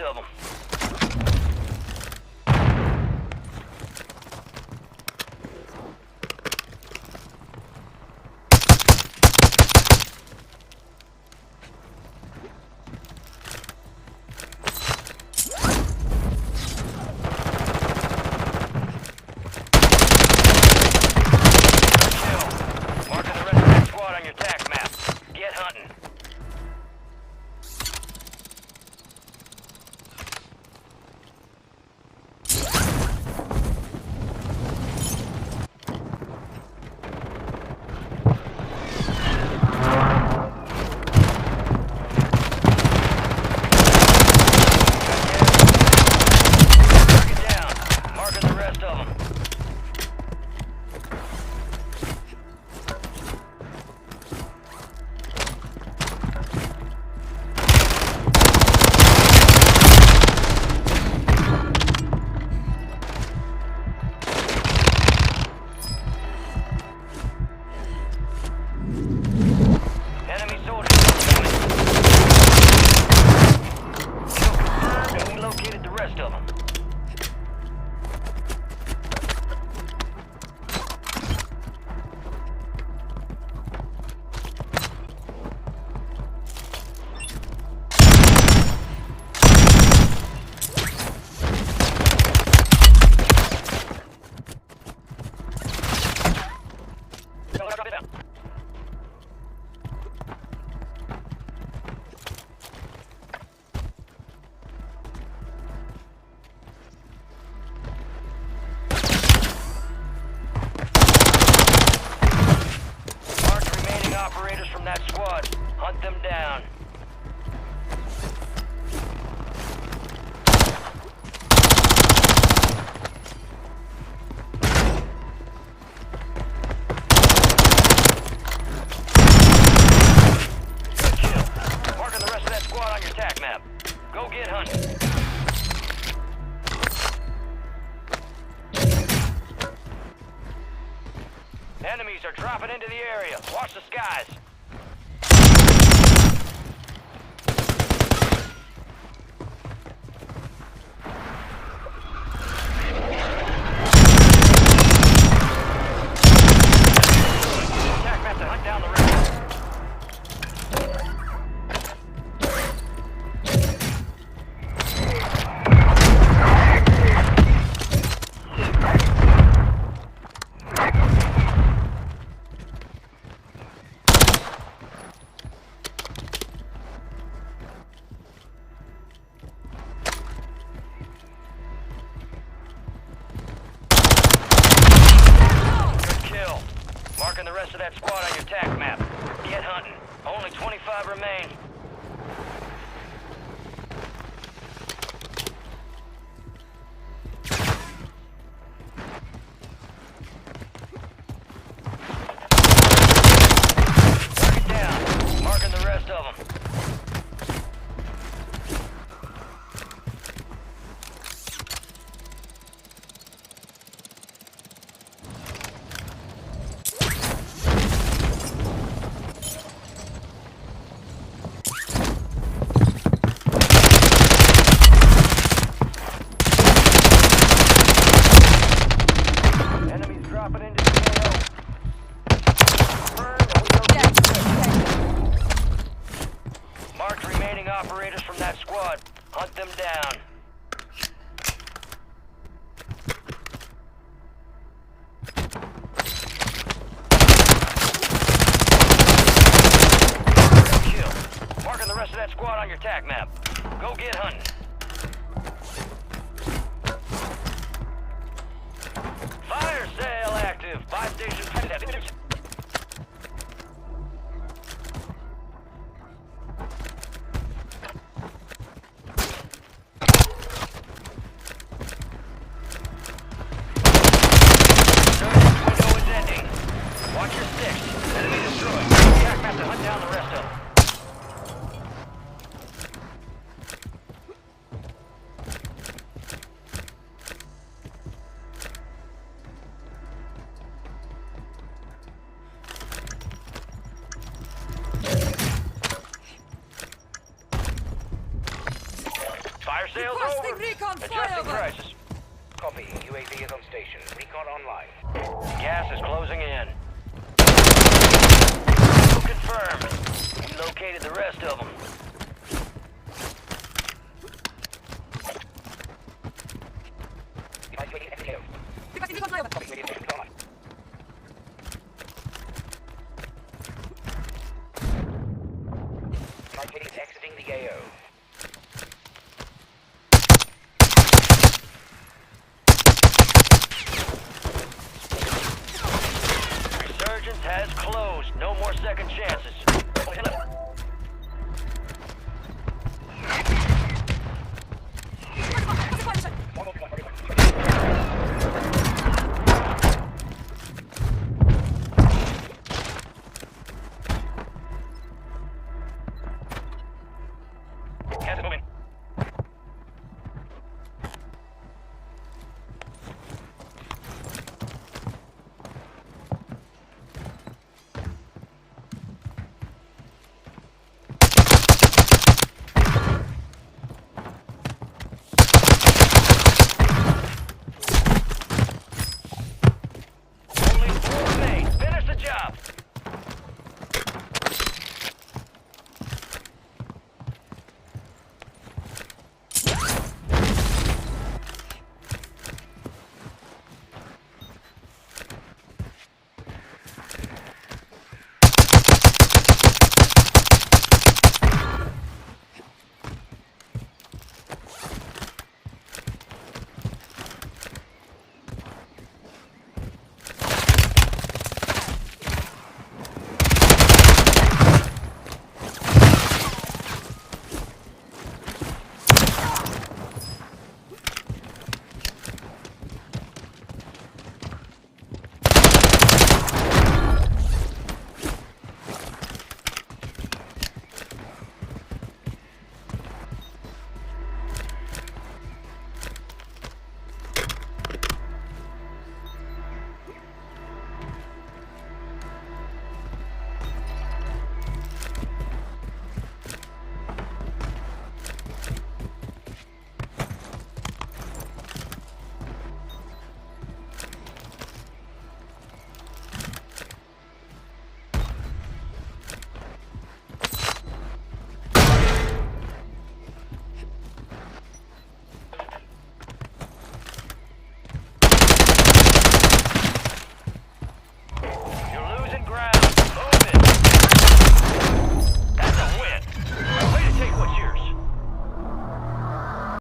rest of them. Marking the rest of that squad on your tac map. Get hunting. Target down. Marking the rest of them. Enemy soldiers incoming. Kill confirmed and we located the rest of them. Drop it down. Mark remaining operators from that squad. Hunt them down. Good kill. Marking the rest of that squad on your tac map. Go get hunting. Enemies are dropping into the area. Watch the skies. Attack map to hunt down the river. Good kill. Marking the rest of that squad on your tac map. Get hunting. Only 25 remain. Target down. Marking the rest of them. Enemies dropping into the AO. Confirmed and we located the rest. Marked remaining operators from that squad. Hunt them down. Good kill. Marking the rest of that squad on your tac map. Go get hunting. Fire sale active. Buy station. Window is ending. Watch your six. Enemy destroyed. Attack map to hunt down the rest of them. sale's Requesting over. recon Adjusting flyover. prices. Copy. UAV is on station. Recon online. Gas is closing in. Confirmed. We located the rest of them. Requesting recon flyover. Exiting the AO. Resurgence has closed. No more second chances. Gas is moving.